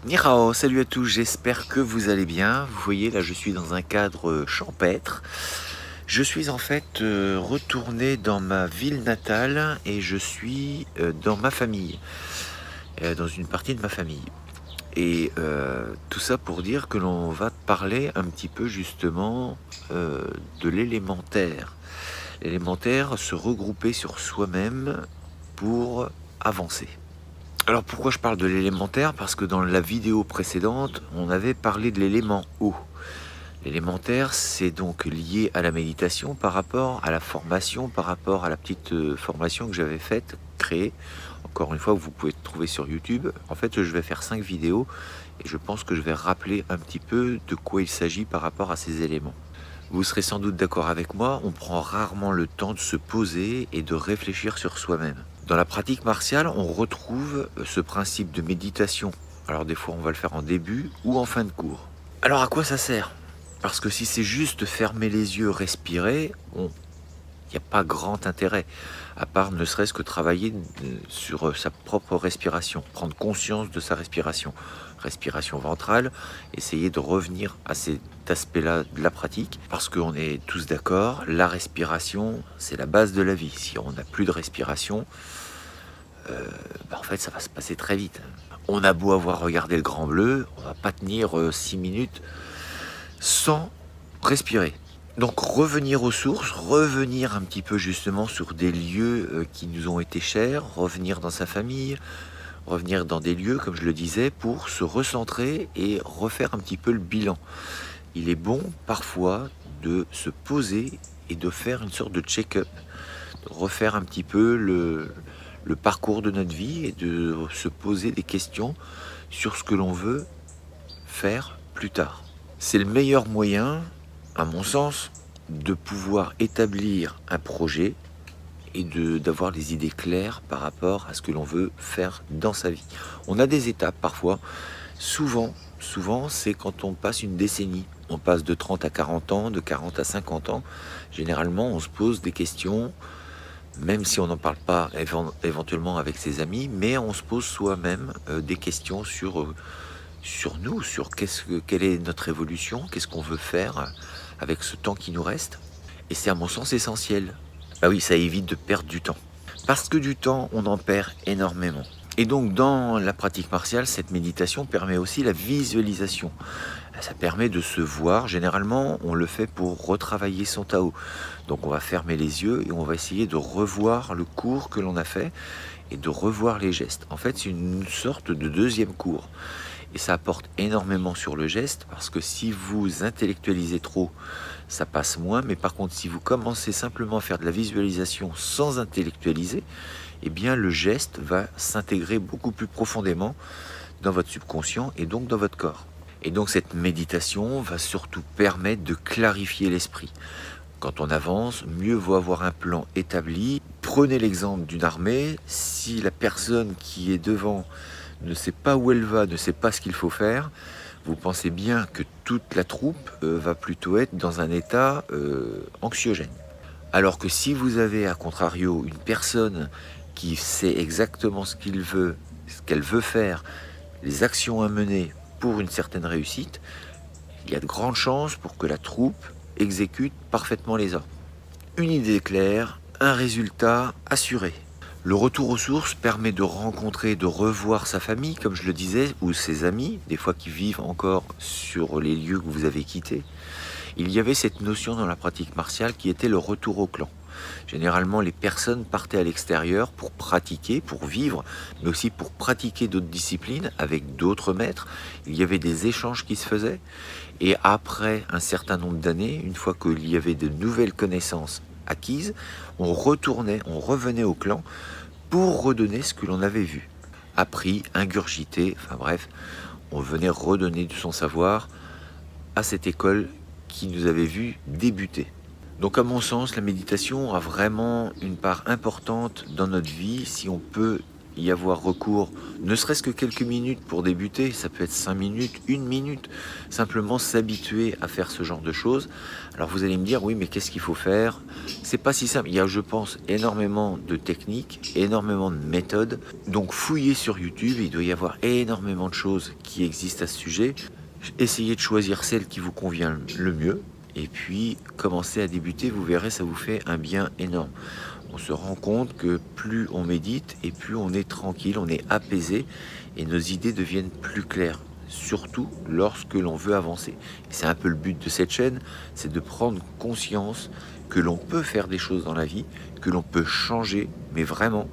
Ni hao, salut à tous, j'espère que vous allez bien. Vous voyez, là je suis dans un cadre champêtre. Je suis en fait retourné dans ma ville natale et je suis dans ma famille, dans une partie de ma famille. Et tout ça pour dire que l'on va parler un petit peu justement de l'élémentaire. L'élémentaire, se regrouper sur soi-même pour avancer. Alors pourquoi je parle de l'élémentaire? Parce que dans la vidéo précédente, on avait parlé de l'élément eau. L'élémentaire, c'est donc lié à la méditation par rapport à la formation, par rapport à la petite formation que j'avais faite, créée. Encore une fois, vous pouvez trouver sur YouTube. En fait, je vais faire 5 vidéos et je pense que je vais rappeler un petit peu de quoi il s'agit par rapport à ces éléments. Vous serez sans doute d'accord avec moi, on prend rarement le temps de se poser et de réfléchir sur soi-même. Dans la pratique martiale, on retrouve ce principe de méditation. Alors des fois, on va le faire en début ou en fin de cours. Alors à quoi ça sert? Parce que si c'est juste fermer les yeux, respirer, il n'y a pas grand intérêt, à part ne serait-ce que travailler sur sa propre respiration, prendre conscience de sa respiration. Respiration ventrale, essayer de revenir à cet aspect-là de la pratique, parce qu'on est tous d'accord, la respiration, c'est la base de la vie. Si on n'a plus de respiration, en fait, ça va se passer très vite. On a beau avoir regardé le grand bleu, on va pas tenir 6 minutes sans respirer. Donc revenir aux sources, revenir un petit peu justement sur des lieux qui nous ont été chers, revenir dans sa famille, revenir dans des lieux, comme je le disais, pour se recentrer et refaire un petit peu le bilan. Il est bon parfois de se poser et de faire une sorte de check-up, de refaire un petit peu le parcours de notre vie et de se poser des questions sur ce que l'on veut faire plus tard. C'est le meilleur moyen, à mon sens, de pouvoir établir un projet et d'avoir les idées claires par rapport à ce que l'on veut faire dans sa vie. On a des étapes parfois, souvent c'est quand on passe une décennie. On passe de 30 à 40 ans, de 40 à 50 ans. Généralement, on se pose des questions, même si on n'en parle pas éventuellement avec ses amis, mais on se pose soi-même des questions sur nous, sur quelle est notre évolution, qu'est-ce qu'on veut faire avec ce temps qui nous reste. Et c'est à mon sens essentiel. Bah oui, ça évite de perdre du temps. Parce que du temps, on en perd énormément. Et donc dans la pratique martiale, cette méditation permet aussi la visualisation. Ça permet de se voir. Généralement, on le fait pour retravailler son Tao. Donc on va fermer les yeux et on va essayer de revoir le cours que l'on a fait et de revoir les gestes. En fait, c'est une sorte de deuxième cours. Et ça apporte énormément sur le geste, parce que si vous intellectualisez trop, ça passe moins. Mais par contre, si vous commencez simplement à faire de la visualisation sans intellectualiser, eh bien le geste va s'intégrer beaucoup plus profondément dans votre subconscient et donc dans votre corps. Et donc cette méditation va surtout permettre de clarifier l'esprit. Quand on avance, mieux vaut avoir un plan établi. Prenez l'exemple d'une armée. Si la personne qui est devant ne sait pas où elle va, ne sait pas ce qu'il faut faire, vous pensez bien que toute la troupe va plutôt être dans un état anxiogène. Alors que si vous avez à contrario une personne qui sait exactement ce qu'elle veut faire, les actions à mener pour une certaine réussite, il y a de grandes chances pour que la troupe exécute parfaitement les ordres. Une idée claire, un résultat assuré. Le retour aux sources permet de rencontrer, de revoir sa famille, comme je le disais, ou ses amis, des fois qui vivent encore sur les lieux que vous avez quittés. Il y avait cette notion dans la pratique martiale qui était le retour au clan. Généralement, les personnes partaient à l'extérieur pour pratiquer, pour vivre, mais aussi pour pratiquer d'autres disciplines avec d'autres maîtres. Il y avait des échanges qui se faisaient. Et après un certain nombre d'années, une fois qu'il y avait de nouvelles connaissances acquises, on revenait au clan pour redonner ce que l'on avait vu, appris, ingurgité, enfin bref, on venait redonner de son savoir à cette école qui nous avait vu débuter. Donc à mon sens, la méditation a vraiment une part importante dans notre vie si on peut y avoir recours, ne serait-ce que quelques minutes pour débuter, ça peut être 5 minutes, 1 minute, simplement s'habituer à faire ce genre de choses. Alors vous allez me dire, oui mais qu'est-ce qu'il faut faire? C'est pas si simple, il y a je pense énormément de techniques, énormément de méthodes, donc fouillez sur YouTube, il doit y avoir énormément de choses qui existent à ce sujet. Essayez de choisir celle qui vous convient le mieux, et puis commencez à débuter, vous verrez, ça vous fait un bien énorme. On se rend compte que plus on médite et plus on est tranquille, on est apaisé et nos idées deviennent plus claires, surtout lorsque l'on veut avancer. C'est un peu le but de cette chaîne, c'est de prendre conscience que l'on peut faire des choses dans la vie, que l'on peut changer, mais vraiment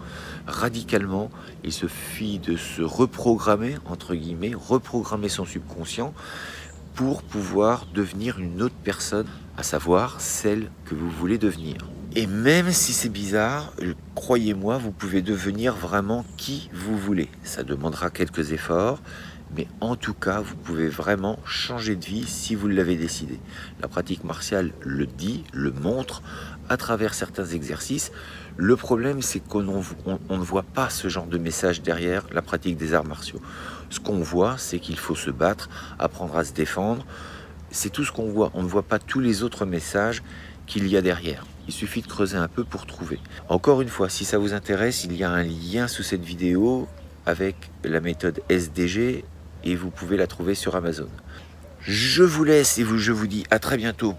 radicalement. Il suffit de se reprogrammer, entre guillemets, reprogrammer son subconscient pour pouvoir devenir une autre personne, à savoir celle que vous voulez devenir. Et même si c'est bizarre, croyez-moi, vous pouvez devenir vraiment qui vous voulez. Ça demandera quelques efforts, mais en tout cas, vous pouvez vraiment changer de vie si vous l'avez décidé. La pratique martiale le dit, le montre, à travers certains exercices. Le problème, c'est qu'on ne voit pas ce genre de message derrière la pratique des arts martiaux. Ce qu'on voit, c'est qu'il faut se battre, apprendre à se défendre. C'est tout ce qu'on voit. On ne voit pas tous les autres messages qu'il y a derrière. Il suffit de creuser un peu pour trouver. Encore une fois, si ça vous intéresse, il y a un lien sous cette vidéo avec la méthode SDG et vous pouvez la trouver sur Amazon. Je vous laisse et je vous dis à très bientôt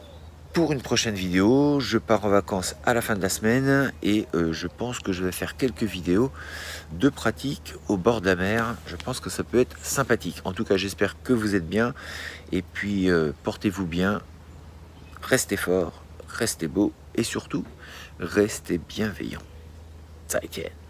pour une prochaine vidéo. Je pars en vacances à la fin de la semaine et je pense que je vais faire quelques vidéos de pratique au bord de la mer. Je pense que ça peut être sympathique. En tout cas, j'espère que vous êtes bien et puis portez-vous bien, restez fort, restez beau et surtout, restez bienveillant. 再见。